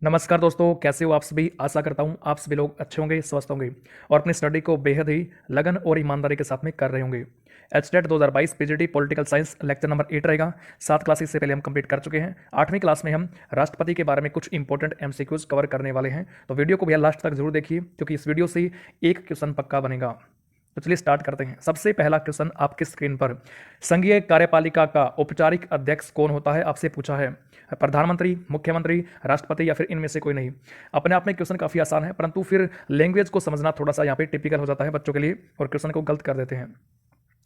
नमस्कार दोस्तों, कैसे हो आप सभी। आशा करता हूँ आप सभी लोग अच्छे होंगे, स्वस्थ होंगे और अपनी स्टडी को बेहद ही लगन और ईमानदारी के साथ में कर रहे होंगे। HTET 2022 PGT political science lecture number 8 रहेगा। 7 क्लासेस से पहले हम कंप्लीट कर चुके हैं। 8वीं क्लास में हम राष्ट्रपति के बारे में कुछ इंपॉर्टेंट एमसीक्यूज कवर करने वाले हैं, तो वीडियो को भैया लास्ट तक जरूर देखिए क्योंकि इस वीडियो से एक क्वेश्चन पक्का बनेगा। तो चलिए स्टार्ट करते हैं। सबसे पहला क्वेश्चन आपकी स्क्रीन पर, संघीय कार्यपालिका का औपचारिक अध्यक्ष कौन होता है, आपसे पूछा है। प्रधानमंत्री, मुख्यमंत्री, राष्ट्रपति या फिर इनमें से कोई नहीं। अपने आप में क्वेश्चन काफी आसान है, परंतु फिर लैंग्वेज को समझना थोड़ा सा यहाँ पे टिपिकल हो जाता है बच्चों के लिए और क्वेश्चन को गलत कर देते हैं।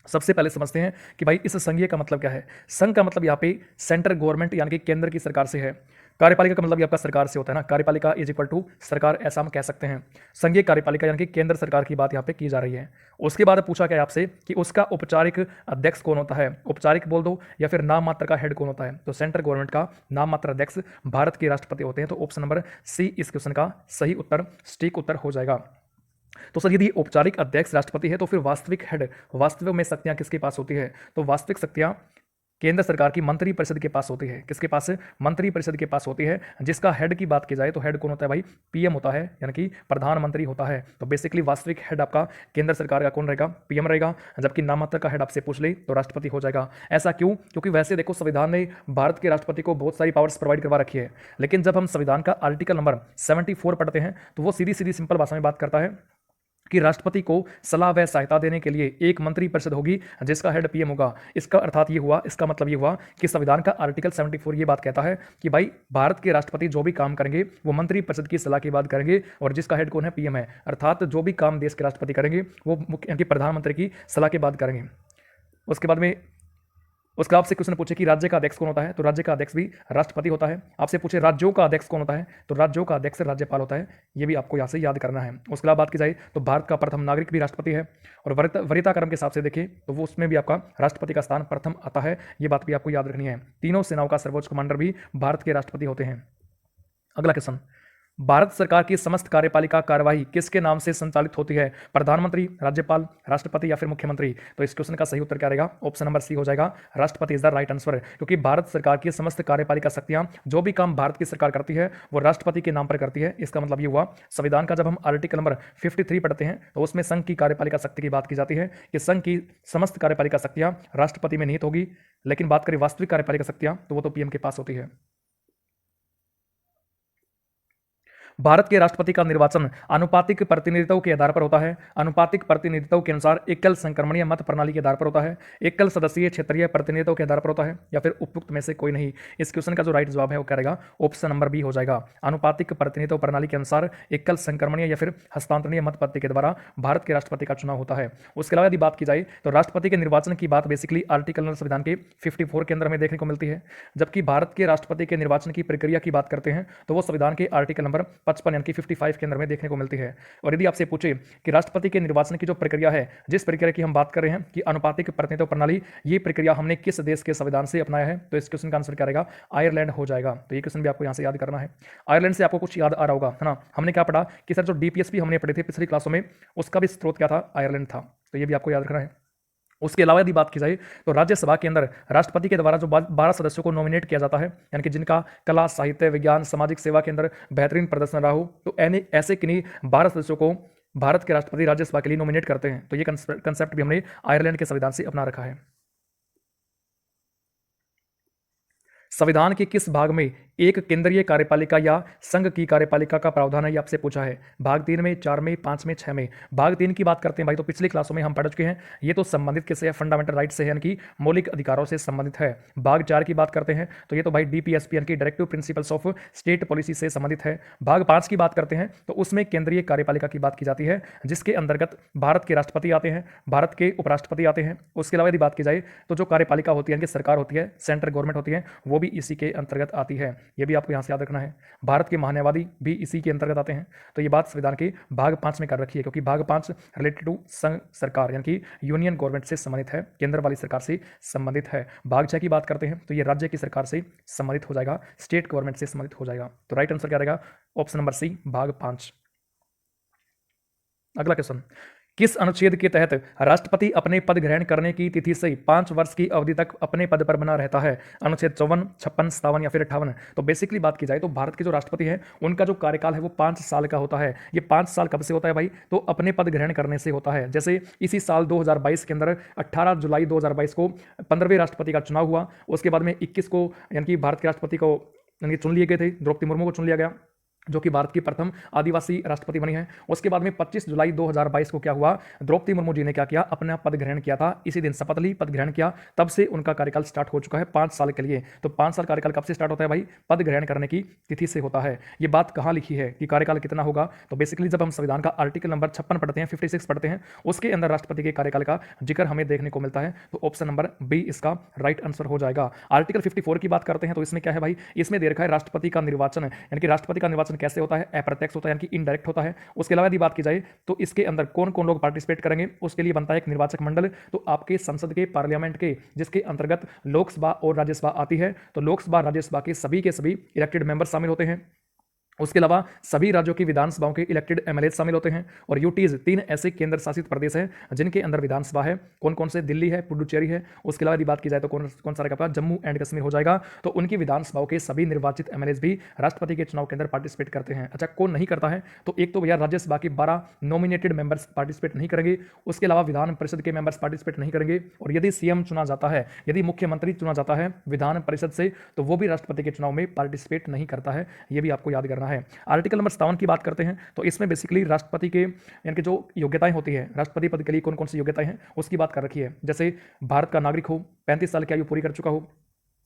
सबसे पहले समझते हैं कि भाई इस संघीय का मतलब क्या है। संघ का मतलब यहाँ पे सेंट्रल गवर्नमेंट यानी कि केंद्र की सरकार से है। कार्यपालिका का मतलब ये आपका सरकार से होता है ना, कार्यपालिका इज इक्वल टू सरकार, ऐसा हम कह सकते हैं। संघीय कार्यपालिका यानी कि केंद्र सरकार की बात यहाँ पे की जा रही है। उसके बाद पूछा गया आपसे कि उसका औपचारिक अध्यक्ष कौन होता है। औपचारिक बोल दो या फिर नाम मात्र का हेड कौन होता है, तो सेंट्रल गवर्नमेंट का नाम मात्र अध्यक्ष भारत के राष्ट्रपति होते हैं। तो ऑप्शन नंबर सी इस क्वेश्चन का सही उत्तर, सटीक उत्तर हो जाएगा। तो सर यदि औपचारिक अध्यक्ष राष्ट्रपति है तो फिर वास्तविक हेड, वास्तविक में शक्तियां किसके पास होती है, तो वास्तविक शक्तियां केंद्र सरकार की मंत्री परिषद के पास होती है। किसके पास? मंत्री परिषद के पास होती है। जिसका हेड की बात की जाए तो हेड कौन होता है भाई, पीएम होता है, यानी कि प्रधानमंत्री होता है। तो बेसिकली वास्तविक हेड आपका केंद्र सरकार का कौन रहेगा, पीएम रहेगा। जबकि नामांतर का हेड आपसे पूछ ले तो राष्ट्रपति हो जाएगा। ऐसा क्यों? क्योंकि वैसे देखो संविधान ने भारत के राष्ट्रपति को बहुत सारी पावर्स प्रोवाइड करवा रखी है, लेकिन जब हम संविधान का आर्टिकल नंबर 74 पढ़ते हैं तो वो सीधी सीधी सिंपल भाषा में बात करता है कि राष्ट्रपति को सलाह व सहायता देने के लिए एक मंत्री परिषद होगी जिसका हेड पीएम होगा। इसका अर्थात ये हुआ, इसका मतलब ये हुआ कि संविधान का आर्टिकल 74 ये बात कहता है कि भाई भारत के राष्ट्रपति जो भी काम करेंगे वो मंत्री परिषद की सलाह के बाद करेंगे और जिसका हेड कौन है, पीएम है। अर्थात जो भी काम देश के राष्ट्रपति करेंगे वो मुख्य प्रधानमंत्री की सलाह के बाद करेंगे। उसके बाद में उसका आपसे क्वेश्चन पूछे कि राज्य का अध्यक्ष कौन होता है, तो राज्य का अध्यक्ष भी राष्ट्रपति होता है। आपसे पूछे राज्यों का अध्यक्ष कौन होता है, तो राज्यों का अध्यक्ष राज्यपाल होता है। ये भी आपको यहाँ से याद करना है। उसके अलावा बात की जाए तो भारत का प्रथम नागरिक भी राष्ट्रपति है और वरीयता क्रम के हिसाब से देखें तो वो उसमें भी आपका राष्ट्रपति का स्थान प्रथम आता है। ये बात भी आपको याद रखनी है। तीनों सेनाओं का सर्वोच्च कमांडर भी भारत के राष्ट्रपति होते हैं। अगला क्वेश्चन, भारत सरकार की समस्त कार्यपालिका कार्यवाही किसके नाम से संचालित होती है, प्रधानमंत्री, राज्यपाल, राष्ट्रपति या फिर मुख्यमंत्री। तो इस क्वेश्चन का सही उत्तर क्या रहेगा, ऑप्शन नंबर सी हो जाएगा, राष्ट्रपति इज द राइट आंसर। क्योंकि भारत सरकार की समस्त कार्यपालिका शक्तियां, जो भी काम भारत की सरकार करती है वो राष्ट्रपति के नाम पर करती है। इसका मतलब ये हुआ संविधान का जब हम आर्टिकल नंबर 53 पढ़ते हैं तो उसमें संघ की कार्यपालिका शक्ति की बात की जाती है कि संघ की समस्त कार्यपालिका शक्तियां राष्ट्रपति में निहित होगी। लेकिन बात करें वास्तविक कार्यपालिका शक्तियां तो वो तो पीएम के पास होती है। भारत के राष्ट्रपति का निर्वाचन आनुपातिक प्रतिनिधित्व के आधार पर होता है। आनुपातिक प्रतिनिधित्व के अनुसार एकल संक्रमणीय मत प्रणाली के आधार पर होता है, एकल सदस्यीय क्षेत्रीय प्रतिनिधित्व के आधार पर होता है, या फिर उपयुक्त में से कोई नहीं। इस क्वेश्चन का जो राइट जवाब है वो क्या रहेगा, ऑप्शन नंबर बी हो जाएगा। आनुपातिक प्रतिनिधित्व प्रणाली के अनुसार एकल संक्रमणीय या फिर हस्तांतरणीय मत पद्धति के द्वारा भारत के राष्ट्रपति का चुनाव होता है। उसके अलावा यदि बात की जाए तो राष्ट्रपति के निर्वाचन की बात बेसिकली आर्टिकल नंबर संविधान के 54 के अंदर में देखने को मिलती है। जबकि भारत के राष्ट्रपति के निर्वाचन की प्रक्रिया की बात करते हैं तो वो संविधान के आर्टिकल नंबर 55 यानी कि 55 के अंदर में देखने को मिलती है। और यदि आपसे पूछे कि राष्ट्रपति के निर्वाचन की जो प्रक्रिया है, जिस प्रक्रिया की हम बात कर रहे हैं कि अनुपातिक प्रतिनिधित्व प्रणाली, ये प्रक्रिया हमने किस देश के संविधान से अपनाया है, तो इस क्वेश्चन का आंसर क्या रहेगा, आयरलैंड हो जाएगा। तो ये क्वेश्चन भी आपको यहां से याद करना है। आयरलैंड से आपको कुछ याद आ रहा होगा, है ना। हमने क्या पढ़ा कि सर जो डीपीएसपी हमने पढ़े थे पिछली क्लासों में, उसका भी स्रोत क्या था, आयरलैंड था। तो ये भी आपको याद रखना है। उसके अलावा यदि बात की जाए तो राज्यसभा के अंदर राष्ट्रपति के द्वारा जो 12 सदस्यों को नॉमिनेट किया जाता है, यानी कि जिनका कला, साहित्य, विज्ञान, सामाजिक सेवा के अंदर बेहतरीन प्रदर्शन रहा हो, तो ऐसे किन्हीं 12 सदस्यों को भारत के राष्ट्रपति राज्यसभा के लिए नॉमिनेट करते हैं। तो ये कंसेप्ट भी हमने आयरलैंड के संविधान से अपना रखा है। संविधान के किस भाग में एक केंद्रीय कार्यपालिका या संघ की कार्यपालिका का प्रावधान है, ये आपसे पूछा है। भाग 3 में, 4 में, 5 में, 6 में। भाग 3 की बात करते हैं भाई तो पिछली क्लासों में हम पढ़ चुके हैं। ये तो संबंधित किससे है, फंडामेंटल राइट से है, यानी कि मौलिक अधिकारों से संबंधित है। भाग 4 की बात करते हैं तो ये तो भाई डीपीएसपी यानी कि directive principles of state policy से संबंधित है। भाग 5 की बात करते हैं तो उसमें केंद्रीय कार्यपालिका की बात की जाती है, जिसके अंतर्गत भारत के राष्ट्रपति आते हैं, भारत के उपराष्ट्रपति आते हैं। उसके अलावा यदि बात की जाए तो जो कार्यपालिका होती है, सरकार होती है, सेंट्रल गवर्नमेंट होती है, वो भी इसी के अंतर्गत आती है। ये भी आपको यहाँ से याद रखना है। भारत के महान्यायवादी भी इसी के अंतर्गत आते हैं। तो ये बात संविधान के भाग 5 में कर रखी है, क्योंकि भाग 5 रिलेटेड टू संघ सरकार यानी कि यूनियन गवर्नमेंट से संबंधित है, केंद्र वाली सरकार से संबंधित है। भाग 6 की बात करते हैं तो ये राज्य की सरकार से संबंधित हो जाएगा, स्टेट गवर्नमेंट से संबंधित हो जाएगा। तो राइट आंसर क्या रहेगा, ऑप्शन नंबर सी, भाग 5। अगला क्वेश्चन, किस अनुच्छेद के तहत राष्ट्रपति अपने पद ग्रहण करने की तिथि से 5 वर्ष की अवधि तक अपने पद पर बना रहता है? अनुच्छेद 54, 56, 57 या फिर 58। तो बेसिकली बात की जाए तो भारत के जो राष्ट्रपति है उनका जो कार्यकाल है वो 5 साल का होता है। ये 5 साल कब से होता है भाई? तो अपने पद ग्रहण करने से होता है। जैसे इसी साल 2022 के अंदर 18 जुलाई 2022 को 15वें राष्ट्रपति का चुनाव हुआ। उसके बाद में 21 को यानी कि भारत के राष्ट्रपति को यानी चुन लिए गए थे, द्रौपदी मुर्मू को चुन लिया गया जो कि भारत की प्रथम आदिवासी राष्ट्रपति बनी है। उसके बाद में 25 जुलाई 2022 को क्या हुआ? द्रौपदी मुर्मू जी ने क्या किया? अपना पद ग्रहण किया था। इसी दिन शपथ ली, पद ग्रहण किया, तब से उनका कार्यकाल स्टार्ट हो चुका है 5 साल के लिए। तो 5 साल कार्यकाल कब से स्टार्ट होता है भाई? पद ग्रहण करने की तिथि से होता है। ये बात कहाँ लिखी है कि कार्यकाल कितना होगा? तो बेसिकली जब हम संविधान का आर्टिकल नंबर 56 पढ़ते हैं, 56 पढ़ते हैं, उसके अंदर राष्ट्रपति के कार्यकाल का जिक्र हमें देखने को मिलता है। तो ऑप्शन नंबर बी इसका राइट आंसर हो जाएगा। आर्टिकल 54 की बात करते हैं तो इसमें क्या है भाई? इसमें दे रखा है राष्ट्रपति का निर्वाचन, यानी कि राष्ट्रपति का निर्वाचन कैसे होता है? अप्रत्यक्ष होता है, यानी कि इनडायरेक्ट होता है। उसके अलावा यदि बात की जाए तो इसके अंदर कौन कौन लोग पार्टिसिपेट करेंगे? उसके लिए बनता है एक निर्वाचक मंडल। तो आपके संसद के, पार्लियामेंट के, जिसके अंतर्गत लोकसभा और राज्यसभा आती है, तो लोकसभा राज्यसभा के सभी इलेक्टेड मेंबर शामिल होते हैं। उसके अलावा सभी राज्यों की विधानसभाओं के इलेक्टेड एमएलए शामिल होते हैं। और यूटीज 3 ऐसे केंद्र शासित प्रदेश हैं जिनके अंदर विधानसभा है। कौन कौन से? दिल्ली है, पुडुचेरी है। उसके अलावा यदि बात की जाए तो कौन सा रहेगा? जम्मू एंड कश्मीर हो जाएगा। तो उनकी विधानसभाओं के सभी निर्वाचित एमएलए भी राष्ट्रपति के चुनाव के अंदर पार्टिसिपेट करते हैं। अच्छा, कौन नहीं करता है? तो एक तो भैया राज्यसभा के 12 नॉमिनेटेड मेंबर्स पार्टिसिपेट नहीं करेंगे। उसके अलावा विधान परिषद के मेंबर्स पार्टिसिपेट नहीं करेंगे। और यदि सीएम चुना जाता है, यदि मुख्यमंत्री चुना जाता है विधान परिषद से, तो वो भी राष्ट्रपति के चुनाव में पार्टिसिपेट नहीं करता है। ये भी आपको याद करना है। आर्टिकल 57 की बात करते हैं तो इसमें बेसिकली राष्ट्रपति के यानी कि जो योग्यताएं होती है, राष्ट्रपति पद के लिए कौन कौन सी योग्यताएं हैं उसकी बात कर रखी है। जैसे भारत का नागरिक हो, 35 साल की आयु पूरी कर चुका हो,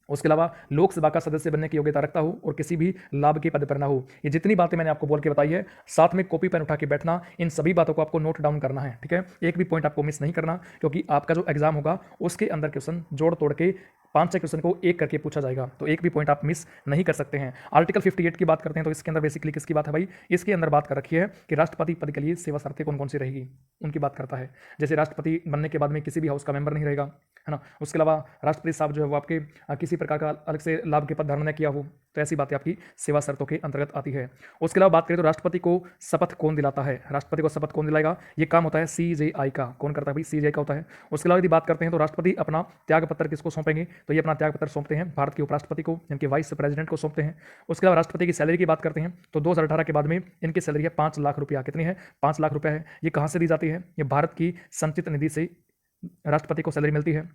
उसके अलावा लोकसभा का सदस्य बनने की योग्यता रखता हो और किसी भी लाभ के पद पर ना हो। ये जितनी बातें मैंने आपको बोल के बताई है, साथ में कॉपी पेन उठा के बैठना, इन सभी बातों को आपको नोट डाउन करना है। ठीक है, एक भी पॉइंट आपको मिस नहीं करना, क्योंकि आपका जो एग्जाम होगा उसके अंदर क्वेश्चन जोड़ तोड़ के 5-6 क्वेश्चन को एक करके पूछा जाएगा। तो एक भी पॉइंट आप मिस नहीं कर सकते हैं। आर्टिकल 58 की बात करते हैं तो इसके अंदर बेसिकली किसकी बात है भाई? इसके अंदर बात कर रखी है कि राष्ट्रपति पद के लिए सेवा शर्तें कौन कौन सी रहेगी, उनकी बात करता है। जैसे राष्ट्रपति बनने के बाद में किसी भी हाउस का मेंबर नहीं रहेगा, है ना। उसके अलावा राष्ट्रपति साहब जो है वो आपके किसी प्रकार का अलग से लाभ के पद धारण न किया हो, तो ऐसी बातें आपकी सेवा शर्तों के अंतर्गत आती है। उसके अलावा बात करें तो राष्ट्रपति को शपथ कौन दिलाता है? राष्ट्रपति को शपथ कौन दिलाएगा? ये काम होता है सीजेआई का। कौन करता है भाई? सीजेआई का होता है। उसके अलावा यदि बात करते हैं तो राष्ट्रपति अपना त्याग पत्र किसको सौंपेंगे? तो ये अपना त्याग पत्र सौंपते हैं भारत के उपराष्ट्रपति को, यानी कि वाइस प्रेसिडेंट को सौंपते हैं। उसके अलावा राष्ट्रपति की सैलरी की बात करते हैं तो 2018 के बाद में इनकी सैलरी है 5 लाख रुपया। कितनी है? 5 लाख रुपया है। ये कहाँ से दी जाती है? ये भारत की संचित निधि से राष्ट्रपति को सैलरी मिलती है।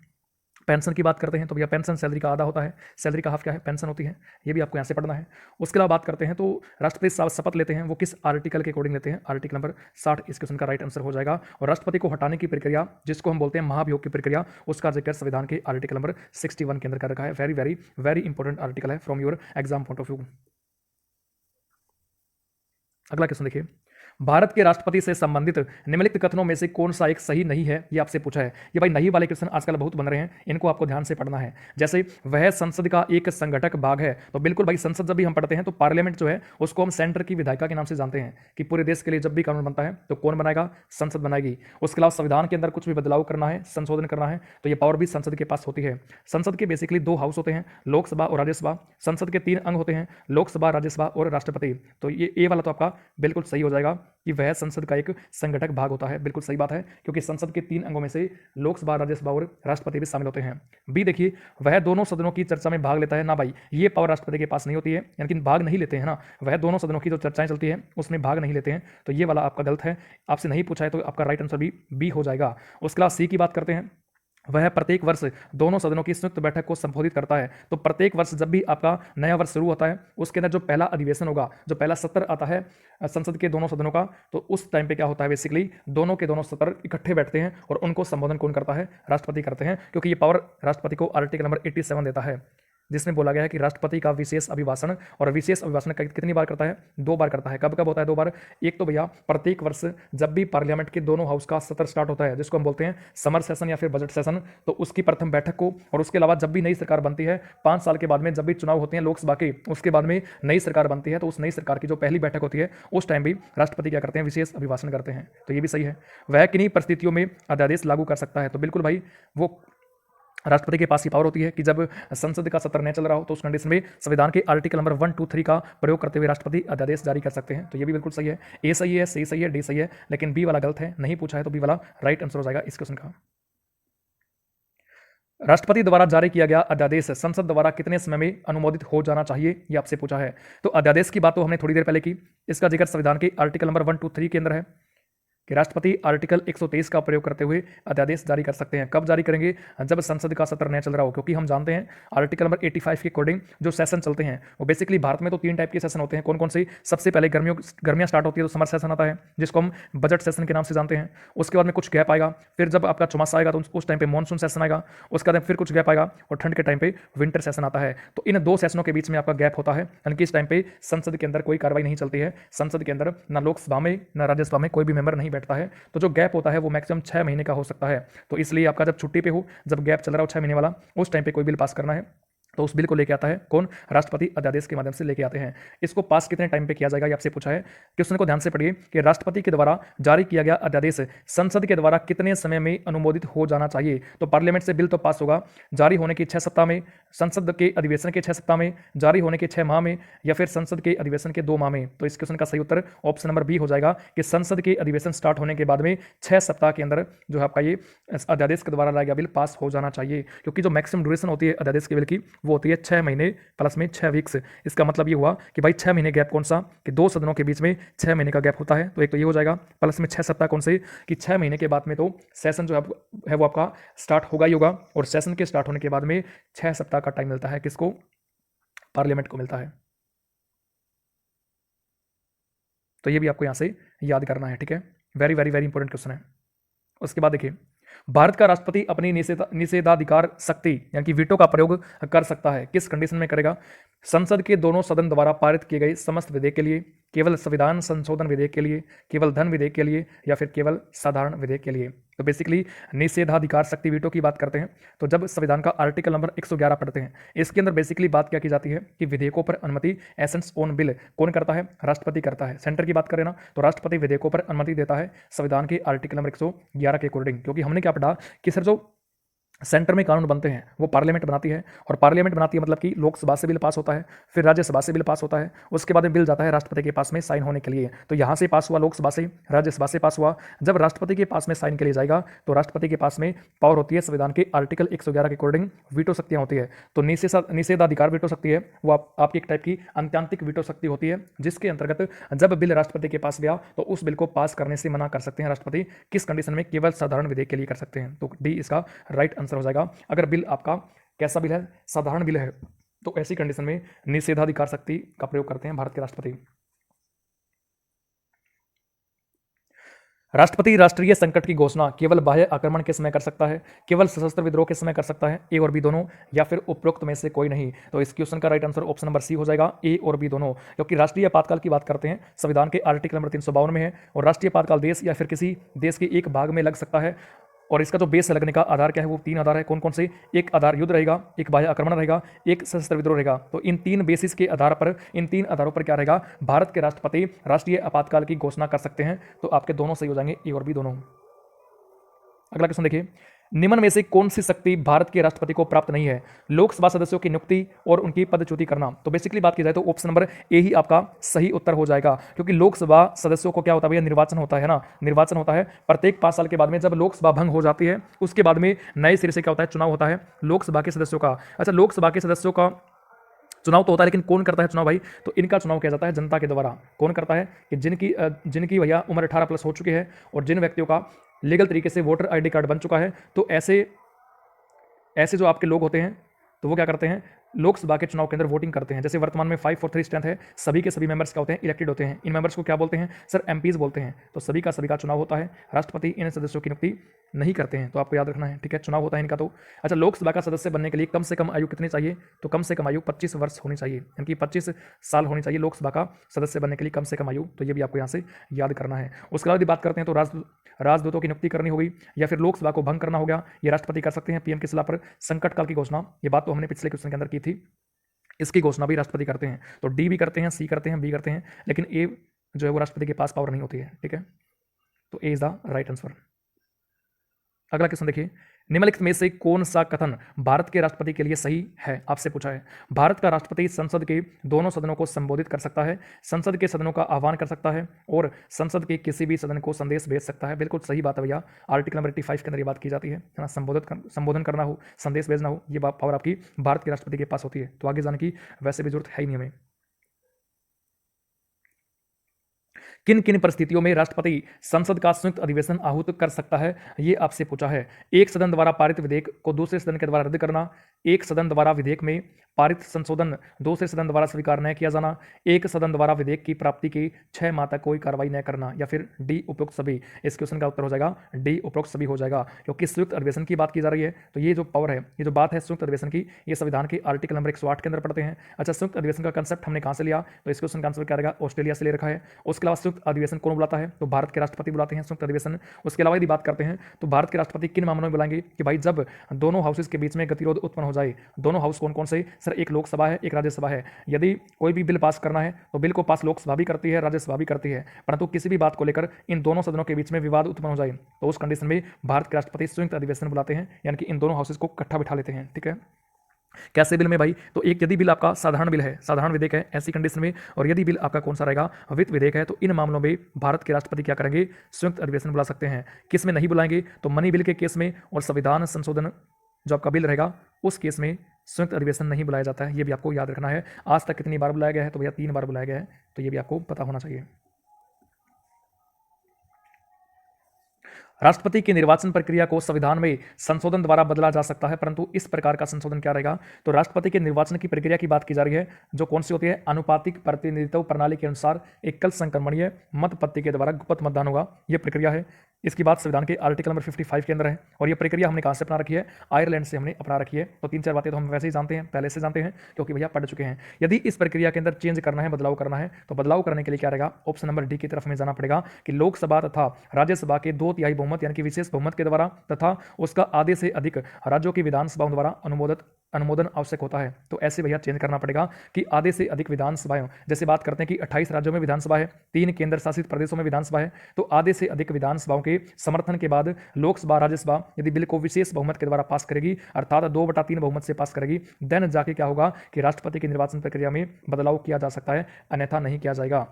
पेंशन की बात करते हैं तो भैया पेंशन सैलरी का आधा होता है, सैलरी का हाफ क्या है? पेंशन होती है। ये भी आपको यहाँ से पढ़ना है। उसके अलावा बात करते हैं तो राष्ट्रपति साहब शपथ लेते हैं, वो किस आर्टिकल के अकॉर्डिंग लेते हैं? आर्टिकल नंबर 60 इस क्वेश्चन का राइट आंसर हो जाएगा। और राष्ट्रपति को हटाने की प्रक्रिया, जिसको हम बोलते हैं महाभियोग की प्रक्रिया, उसका जिक्र संविधान के आर्टिकल नंबर 61 के अंदर कर रखा है। Very very very important article है from your exam point of view. अगला क्वेश्चन देखिए, भारत के राष्ट्रपति से संबंधित निम्नलिखित कथनों में से कौन सा एक सही नहीं है? ये आपसे पूछा है। ये भाई नहीं वाले क्वेश्चन आजकल बहुत बन रहे हैं, इनको आपको ध्यान से पढ़ना है। जैसे वह संसद का एक संगठक भाग है, तो बिल्कुल भाई संसद जब भी हम पढ़ते हैं तो पार्लियामेंट जो है उसको हम सेंटर की विधायिका के नाम से जानते हैं कि पूरे देश के लिए जब भी कानून बनता है तो कौन बनाएगा? संसद बनाएगी। उसके अलावा संविधान के अंदर कुछ भी बदलाव करना है, संशोधन करना है, तो ये पावर भी संसद के पास होती है। संसद के बेसिकली 2 हाउस होते हैं, लोकसभा और राज्यसभा। संसद के 3 अंग होते हैं, लोकसभा, राज्यसभा और राष्ट्रपति। तो ये वाला तो आपका बिल्कुल सही हो जाएगा कि वह संसद का एक संगठक भाग होता है। बिल्कुल सही बात है, क्योंकि संसद के 3 अंगों में से लोकसभा, राज्यसभा और राष्ट्रपति भी शामिल होते हैं। बी देखिए, वह दोनों सदनों की चर्चा में भाग लेता है। ना भाई, ये पावर राष्ट्रपति के पास नहीं होती है, यानी कि भाग नहीं लेते हैं ना। वह दोनों सदनों की जो चर्चाएं चलती है उसमें भाग नहीं लेते हैं, तो ये वाला आपका गलत है। आपसे नहीं पूछा है तो आपका राइट आंसर भी बी हो जाएगा। उसके बाद सी की बात करते हैं, वह प्रत्येक वर्ष दोनों सदनों की संयुक्त बैठक को संबोधित करता है। तो प्रत्येक वर्ष जब भी आपका नया वर्ष शुरू होता है उसके अंदर जो पहला अधिवेशन होगा, जो पहला सत्र आता है संसद के दोनों सदनों का, तो उस टाइम पे क्या होता है? बेसिकली दोनों के दोनों सत्र इकट्ठे बैठते हैं और उनको संबोधन कौन करता है? राष्ट्रपति करते हैं, क्योंकि ये पावर राष्ट्रपति को आर्टिकल नंबर 87 देता है, जिसमें बोला गया है कि राष्ट्रपति का विशेष अभिभाषण, और विशेष अभिभाषण कितनी बार करता है? 2 बार करता है। कब कब होता है 2 बार? एक तो भैया प्रत्येक वर्ष जब भी पार्लियामेंट के दोनों हाउस का सत्र स्टार्ट होता है, जिसको हम बोलते हैं समर सेशन या फिर बजट सेशन, तो उसकी प्रथम बैठक को, और उसके अलावा जब भी नई सरकार बनती है 5 साल के बाद में, जब भी चुनाव होते हैं लोकसभा के, उसके बाद में नई सरकार बनती है, तो उस नई सरकार की जो पहली बैठक होती है उस टाइम भी राष्ट्रपति क्या करते हैं? विशेष अभिभाषण करते हैं। तो ये भी सही है। वह किन्हीं परिस्थितियों में अध्यादेश लागू कर सकता है? तो बिल्कुल भाई वो राष्ट्रपति के पास ही पावर होती है कि जब संसद का सत्र नहीं चल रहा हो तो उस कंडीशन में संविधान के आर्टिकल नंबर 1, 2, 3 का प्रयोग करते हुए राष्ट्रपति अध्यादेश जारी कर सकते हैं। तो ये भी बिल्कुल सही है, ए सही है, सी सही है, डी सही है, लेकिन बी वाला गलत है, नहीं पूछा है तो बी वाला राइट आंसर हो जाएगा इस क्वेश्चन का। राष्ट्रपति द्वारा जारी किया गया अध्यादेश संसद द्वारा कितने समय में अनुमोदित हो जाना चाहिए, ये आपसे पूछा है। तो अध्यादेश की बात तो हमने थोड़ी देर पहले की, इसका जिक्र संविधान के आर्टिकल नंबर 1, 2, 3 के अंदर है कि राष्ट्रपति आर्टिकल 123 का प्रयोग करते हुए अध्यादेश जारी कर सकते हैं। कब जारी करेंगे? जब संसद का सत्र नहीं चल रहा हो, क्योंकि हम जानते हैं आर्टिकल नंबर 85 के अकॉर्डिंग जो सेशन चलते हैं वो बेसिकली भारत में तो 3 टाइप के सेशन होते हैं। कौन कौन से? सबसे पहले गर्मियां स्टार्ट होती है तो समर सेशन आता है जिसको हम बजट सेशन के नाम से जानते हैं। उसके बाद में कुछ गैप आएगा, फिर जब आपका चौमासा आएगा तो उस टाइम पे मानसून सेशन आएगा, उसके बाद फिर कुछ गैप आएगा और ठंड के टाइम पे विंटर सेशन आता है। तो इन 2 सेशनों के बीच में आपका गैप होता है, यानी कि इस टाइम पे संसद के अंदर कोई कार्रवाई नहीं चलती है। संसद के अंदर ना लोकसभा में ना राज्यसभा में कोई भी मेंबर नहीं बैठता है। तो जो गैप होता है वो मैक्सिमम 6 महीने का हो सकता है। तो इसलिए आपका जब छुट्टी पे हो, जब गैप चल रहा हो 6 महीने वाला, उस टाइम पे कोई बिल पास करना है तो उस बिल को लेके आता है कौन? राष्ट्रपति अध्यादेश के माध्यम से लेके आते हैं। इसको पास कितने टाइम पे किया जाएगा ये आपसे पूछा है। क्वेश्चन को ध्यान से पढ़िए कि राष्ट्रपति के द्वारा जारी किया गया अध्यादेश संसद के द्वारा कितने समय में अनुमोदित हो जाना चाहिए। तो पार्लियामेंट से बिल तो पास होगा जारी होने के 6 सप्ताह में, संसद के अधिवेशन के 6 सप्ताह में, जारी होने के 6 माह में, या फिर संसद के अधिवेशन के 2 माह में। तो इस क्वेश्चन का सही उत्तर ऑप्शन नंबर बी हो जाएगा कि संसद के अधिवेशन स्टार्ट होने के बाद में 6 सप्ताह के अंदर जो है आपका ये अध्यादेश के द्वारा लाया गया बिल पास हो जाना चाहिए। क्योंकि जो मैक्सिमम ड्यूरेशन होती है अध्यादेश के बिल की वो होती है 6 महीने प्लस में 6 वीक्स। इसका मतलब ये हुआ कि भाई 6 महीने गैप कौन सा? कि 2 सदनों के बीच में 6 महीने का गैप होता है। तो एक तो ये हो जाएगा, प्लस में 6 सप्ताह कौन से? कि 6 महीने के बाद में तो सेशन जो है वो आपका स्टार्ट होगा ही होगा, और सेशन के स्टार्ट होने के बाद में 6 सप्ताह का टाइम मिलता है किसको? पार्लियामेंट को मिलता है। तो ये भी आपको यहां से याद करना है, ठीक है। Very very very important question है। उसके बाद देखिए, भारत का राष्ट्रपति अपनी निषेधाधिकार शक्ति यानी कि वीटो का प्रयोग कर सकता है। किस कंडीशन में करेगा? संसद के दोनों सदन द्वारा पारित किए गए समस्त विधेयक के लिए, केवल संविधान संशोधन विधेयक के लिए, केवल धन विधेयक के लिए, या फिर केवल साधारण विधेयक के लिए। तो बेसिकली निषेधाधिकार शक्ति वीटो की बात करते हैं तो जब संविधान का आर्टिकल नंबर 111 पढ़ते हैं, इसके अंदर बेसिकली बात क्या की जाती है कि विधेयकों पर अनुमति एसेंस ऑन बिल कौन करता है? राष्ट्रपति करता है। सेंटर की बात करें ना तो राष्ट्रपति विधेयकों पर अनुमति देता है संविधान के आर्टिकल नंबर 111 के अकॉर्डिंग। क्योंकि हमने क्या पढ़ा कि सर जो सेंटर में कानून बनते हैं वो पार्लियामेंट बनाती है, और पार्लियामेंट बनाती है मतलब कि लोकसभा से बिल पास होता है, फिर राज्यसभा से बिल पास होता है, उसके बाद में बिल जाता है राष्ट्रपति के पास में साइन होने के लिए। तो यहाँ से पास हुआ, लोकसभा से, राज्यसभा से पास हुआ, जब राष्ट्रपति के पास में साइन के लिए जाएगा तो राष्ट्रपति के पास में पावर होती है संविधान के आर्टिकल 111 के अकॉर्डिंग वीटो शक्तियाँ होती है। तो निषेधाधिकार वीटो शक्ति है वो आपकी एक टाइप की अंत्यांतिक वीटो शक्ति होती है, जिसके अंतर्गत जब बिल राष्ट्रपति के पास गया तो उस बिल को पास करने से मना कर सकते हैं राष्ट्रपति। किस कंडीशन में? केवल साधारण विधेयक के लिए कर सकते हैं। तो डी इसका राइट आंसर हो जाएगा। अगर बिल आपका कैसा बिल है? साधारण बिल है, तो ऐसी कंडीशन में निषेधाधिकार शक्ति का प्रयोग करते हैं भारत के राष्ट्रपति। राष्ट्रपति राष्ट्रीय संकट की घोषणा केवल बाह्य आक्रमण के समय कर सकता है, केवल सशस्त्र विद्रोह के समय कर सकता है, ए और बी दोनों, या फिर उपरोक्त में से कोई नहीं। तो इस क्वेश्चन का right answer option number C हो जाएगा, ए और बी दोनों। क्योंकि राष्ट्रीय आपातकाल की बात करते हैं संविधान के आर्टिकल नंबर 352 में है, और राष्ट्रीय आपातकाल देश या फिर किसी देश के एक भाग में लग सकता है। और इसका जो बेस लगने का आधार क्या है? वो 3 आधार है। कौन कौन से? एक आधार युद्ध रहेगा, एक बाह्य आक्रमण रहेगा, एक सशस्त्र विद्रोह रहेगा। तो इन 3 बेसिस के आधार पर, इन 3 आधारों पर क्या रहेगा? भारत के राष्ट्रपति राष्ट्रीय आपातकाल की घोषणा कर सकते हैं। तो आपके दोनों सही हो जाएंगे, ए और बी दोनों। अगला क्वेश्चन देखिए, निम्न में से कौन सी शक्ति भारत के राष्ट्रपति को प्राप्त नहीं है? लोकसभा सदस्यों की नियुक्ति और उनकी पदच्युति करना। तो बेसिकली बात की जाए तो ऑप्शन नंबर ए ही आपका सही उत्तर हो जाएगा। क्योंकि लोकसभा सदस्यों को क्या होता है भैया? निर्वाचन होता है ना, निर्वाचन होता है प्रत्येक 5 साल के बाद में। जब लोकसभा भंग हो जाती है उसके बाद में नए सिरे से क्या होता है? चुनाव होता है लोकसभा के सदस्यों का। अच्छा, लोकसभा के सदस्यों का चुनाव तो होता है, लेकिन कौन करता है चुनाव भाई? तो इनका चुनाव किया जाता है जनता के द्वारा। कौन करता है? कि जिनकी भैया उम्र 18 प्लस हो चुकी है और जिन व्यक्तियों का लीगल तरीके से वोटर आईडी कार्ड बन चुका है। तो ऐसे जो आपके लोग होते हैं तो वो क्या करते हैं? लोकसभा के चुनाव के अंदर वोटिंग करते हैं। जैसे वर्तमान में 543 स्ट्रेंथ है, सभी के सभी मेंबर्स क्या होते हैं? इलेक्टेड होते हैं। इन मेंबर्स को क्या बोलते हैं सर? एमपीज बोलते हैं। तो सभी का चुनाव होता है, राष्ट्रपति इन सदस्यों की नियुक्ति नहीं करते हैं। तो आपको याद रखना है, ठीक है, चुनाव होता है इनका। तो अच्छा, लोकसभा का सदस्य बनने के लिए कम से कम आयु कितनी चाहिए? तो कम से कम आयु 25 वर्ष होनी चाहिए, यानी कि 25 साल होनी चाहिए लोकसभा का सदस्य बनने के लिए कम से कम आयु। तो ये भी आपको यहाँ से याद करना है। उसके बाद बात करते हैं तो राजदूतों की नियुक्ति करनी होगी या फिर लोकसभा को भंग करना हो गया, ये राष्ट्रपति कर सकते हैं। पीएम की सलाह पर संकट काल की घोषणा, ये बात तो हमने पिछले क्वेश्चन के अंदर की थी, इसकी घोषणा भी राष्ट्रपति करते हैं। तो डी भी करते हैं, सी करते हैं, बी करते हैं, लेकिन ए जो है वो राष्ट्रपति के पास पावर नहीं होती है, ठीक है। तो ए इज द राइट आंसर। अगला क्वेश्चन देखिए, निम्नलिखित में से कौन सा कथन भारत के राष्ट्रपति के लिए सही है, आपसे पूछा है। भारत का राष्ट्रपति संसद के दोनों सदनों को संबोधित कर सकता है, संसद के सदनों का आह्वान कर सकता है और संसद के किसी भी सदन को संदेश भेज सकता है। बिल्कुल सही बात है भैया, आर्टिकल नंबर 85 के अंदर ये बात की जाती है ना, संबोधन करना हो, संदेश भेजना हो, ये पावर आपकी भारत के राष्ट्रपति के पास होती है। तो आगे जाने की वैसे भी जरूरत है ही नहीं हमें। किन किन परिस्थितियों में राष्ट्रपति संसद का संयुक्त अधिवेशन आहूत कर सकता है, ये आपसे पूछा है। एक सदन द्वारा पारित विधेयक को दूसरे सदन के द्वारा रद्द करना, एक सदन द्वारा विधेयक में पारित संशोधन दूसरे सदन द्वारा स्वीकार न किया जाना, एक सदन द्वारा विधेयक की प्राप्ति के 6 माह तक कोई कार्रवाई न करना, या फिर डी उपरोक्त सभी। इस क्वेश्चन का उत्तर हो जाएगा डी उपरोक्त सभी हो जाएगा, क्योंकि संयुक्त अधिवेशन की बात की जा रही है। तो ये जो पावर है, ये जो बात है संयुक्त अधिवेशन की, ये संविधान के आर्टिकल नंबर 108 के अंदर पढ़ते हैं। अच्छा, संयुक्त अधिवेशन का कंसेप्ट हमने कहां से लिया, तो इस क्वेश्चन का आंसर क्या रहेगा, ऑस्ट्रेलिया से ले रखा है। उसके अलावा संयुक्त अधिवेशन कौन बुलाता है, तो भारत के राष्ट्रपति बुलाते हैं संयुक्त अधिवेशन। उसके अलावा यदि बात करते हैं तो भारत के राष्ट्रपति किन मामलों में बुलाएंगे, कि भाई जब दोनों हाउसेस के बीच में गतिरोध उत्पन्न हो जाए। दोनों हाउस कौन कौन से, सर एक लोकसभा है, एक राज्यसभा है। यदि कोई भी बिल पास करना है तो बिल को पास लोकसभा भी करती है, राज्यसभा भी करती है, परंतु किसी भी बात को लेकर इन दोनों सदनों के बीच में विवाद उत्पन्न हो जाए तो उस कंडीशन में भारत के राष्ट्रपति संयुक्त अधिवेशन बुलाते हैं, यानी कि इन दोनों हाउसेस को इकट्ठा बिठा लेते हैं। ठीक है, कैसे बिल में भाई, तो एक यदि बिल आपका साधारण बिल है, साधारण विधेयक है ऐसी कंडीशन में, और यदि बिल आपका कौन सा रहेगा, वित्त विधेयक है, तो इन मामलों में भारत के राष्ट्रपति क्या करेंगे, संयुक्त अधिवेशन बुला सकते हैं। किस में नहीं बुलाएंगे, तो मनी बिल के केस में और संविधान संशोधन जो आपका बिल रहेगा उस केस में संयुक्त अधिवेशन नहीं बुलाया जाता है। ये भी आपको याद रखना है। आज तक कितनी बार बुलाया गया है, तो भैया 3 बार बुलाया गया है, तो ये भी आपको पता होना चाहिए। राष्ट्रपति की निर्वाचन प्रक्रिया को संविधान में संशोधन द्वारा बदला जा सकता है, परंतु इस प्रकार का संशोधन क्या रहेगा, तो राष्ट्रपति के निर्वाचन की प्रक्रिया की बात की जा रही है, जो कौन सी होती है, अनुपातिक प्रतिनिधित्व प्रणाली के अनुसार एकल संक्रमणीय मत पत्ती के द्वारा गुप्त मतदान होगा, यह प्रक्रिया है। इसकी बात संविधान के आर्टिकल नंबर 55 के अंदर है, और यह प्रक्रिया हमने कहां से अपना रखी है, आयरलैंड से हमने अपना रखी है। तो 3-4 बातें तो हम वैसे ही जानते हैं, पहले से जानते हैं, क्योंकि भैया पढ़ चुके हैं। यदि इस प्रक्रिया के अंदर चेंज करना है, बदलाव करना है, तो बदलाव करने के लिए क्या रहेगा, ऑप्शन नंबर डी की तरफ हमें जाना पड़ेगा कि लोकसभा तथा राज्यसभा के 2/3 बहुमत यानी कि विशेष बहुमत के द्वारा तथा उसका आधे से अधिक राज्यों की विधानसभाओं द्वारा अनुमोदन आवश्यक होता है। तो ऐसे भैया चेंज करना पड़ेगा कि आधे से अधिक विधानसभाएं, जैसे बात करते हैं कि 28 राज्यों में विधानसभा है, 3 केंद्र शासित प्रदेशों में विधानसभा है, तो आधे से अधिक विधानसभाओं के समर्थन के बाद लोकसभा राज्यसभा यदि बिल को विशेष बहुमत के द्वारा पास करेगी, अर्थात 2/3 बहुमत से पास करेगी, देन जाके क्या होगा कि राष्ट्रपति की निर्वाचन प्रक्रिया में बदलाव किया जा सकता है, अन्यथा नहीं किया जाएगा।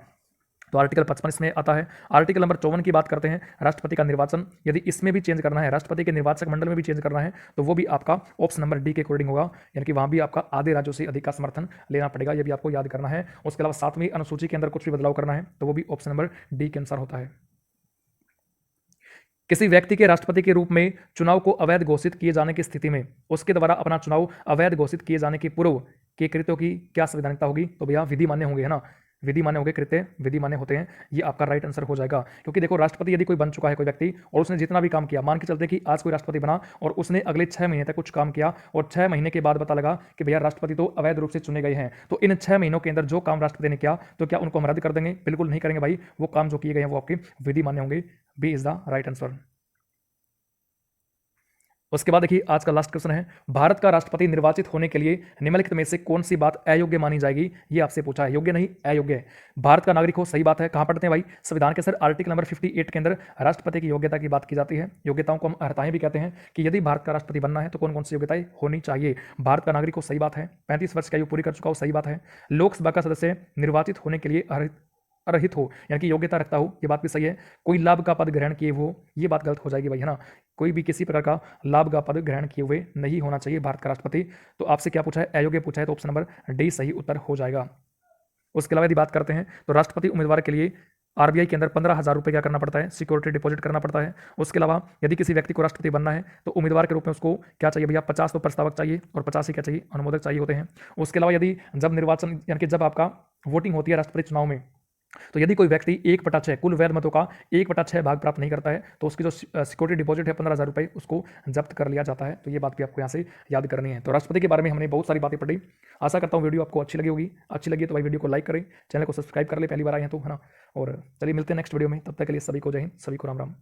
तो आर्टिकल 55 इसमें आता है। आर्टिकल नंबर 54 की बात करते हैं, राष्ट्रपति का निर्वाचन, यदि इसमें भी चेंज करना है, राष्ट्रपति के निर्वाचक मंडल में भी चेंज करना है, तो वो भी आपका ऑप्शन नंबर डी के अकॉर्डिंग होगा, यानी कि वहां भी आपका आधे राज्यों से अधिक का समर्थन लेना पड़ेगा, ये भी आपको याद करना है। उसके अलावा 7वीं अनुसूची के अंदर कुछ भी बदलाव करना है, तो वो भी ऑप्शन नंबर डी के अनुसार होता है। किसी व्यक्ति के राष्ट्रपति के रूप में चुनाव को अवैध घोषित किए जाने की स्थिति में उसके द्वारा अपना चुनाव अवैध घोषित किए जाने के पूर्व के कृत्यों की क्या संवैधानिकता होगी, तो भैया विधि मान्य होंगे, है ना, विधि मान्य होंगे, कृत्य विधि मान्य होते हैं, ये आपका राइट आंसर हो जाएगा। क्योंकि देखो, राष्ट्रपति यदि कोई बन चुका है कोई व्यक्ति और उसने जितना भी काम किया, मान के चलते कि आज कोई राष्ट्रपति बना और उसने अगले 6 महीने तक कुछ काम किया और 6 महीने के बाद पता लगा कि भैया राष्ट्रपति तो अवैध रूप से चुने गए हैं, तो इन 6 महीनों के अंदर जो काम राष्ट्रपति ने किया, तो क्या उनको हम रद्द कर देंगे, बिल्कुल नहीं करेंगे भाई, वो काम जो किए गए हैं वो आपके विधि मान्य होंगे। B is the right answer. उसके बाद देखिए आज का लास्ट क्वेश्चन है, भारत का राष्ट्रपति निर्वाचित होने के लिए निम्नलिखित में से कौन सी बात अयोग्य मानी जाएगी, ये आपसे पूछा है, योग्य नहीं अयोग्य। भारत का नागरिक हो, सही बात है, कहां पढ़ते हैं भाई, संविधान के सर आर्टिकल नंबर 58 के अंदर राष्ट्रपति की योग्यता की बात की जाती है। योग्यताओं को हम अर्हताएं भी कहते हैं कि यदि भारत का राष्ट्रपति बनना है तो कौन कौन सी योग्यताएं होनी चाहिए। भारत का नागरिक हो, सही बात है, 35 वर्ष की आयु पूरी कर चुका हो, सही बात है, लोकसभा का सदस्य निर्वाचित होने के लिए अर्हित हो, यानी कि योग्यता रखता हो, ये बात भी सही है, कोई लाभ का पद ग्रहण किए हो, ये बात गलत हो जाएगी भाई, है ना, कोई भी किसी प्रकार का लाभ का पद ग्रहण किए हुए नहीं होना चाहिए भारत का राष्ट्रपति। तो आपसे क्या पूछा है, अयोग्य पूछा है, तो ऑप्शन नंबर डी सही उत्तर हो जाएगा। उसके अलावा यदि बात करते हैं तो राष्ट्रपति उम्मीदवार के लिए आरबीआई के अंदर 15,000 रुपये क्या करना पड़ता है, सिक्योरिटी डिपॉजिट करना पड़ता है। उसके अलावा यदि किसी व्यक्ति को राष्ट्रपति बनना है तो उम्मीदवार के रूप में उसको क्या चाहिए भैया, 50 तो प्रस्तावक चाहिए और 50 ही क्या चाहिए, अनुमोदक चाहिए होते हैं। उसके अलावा यदि जब निर्वाचन यानी कि जब आपका वोटिंग होती है राष्ट्रपति चुनाव में, तो यदि कोई व्यक्ति 1/6 कुल वैध मतों का 1/6 भाग प्राप्त नहीं करता है तो उसकी जो सिक्योरिटी डिपॉजिट है 15,000 रुपये उसको जब्त कर लिया जाता है। तो ये बात भी आपको यहाँ से याद करनी है। तो राष्ट्रपति के बारे में हमने बहुत सारी बातें पढ़ी, आशा करता हूँ वीडियो आपको अच्छी लगी होगी। अच्छी लगी तो भाई वीडियो को लाइक करें, चैनल को सब्सक्राइब कर ले, पहली बार आए हैं तो, है ना। और चलिए मिलते हैं नेक्स्ट वीडियो में, तब तक के लिए सभी को जय हिंद, सभी को राम राम।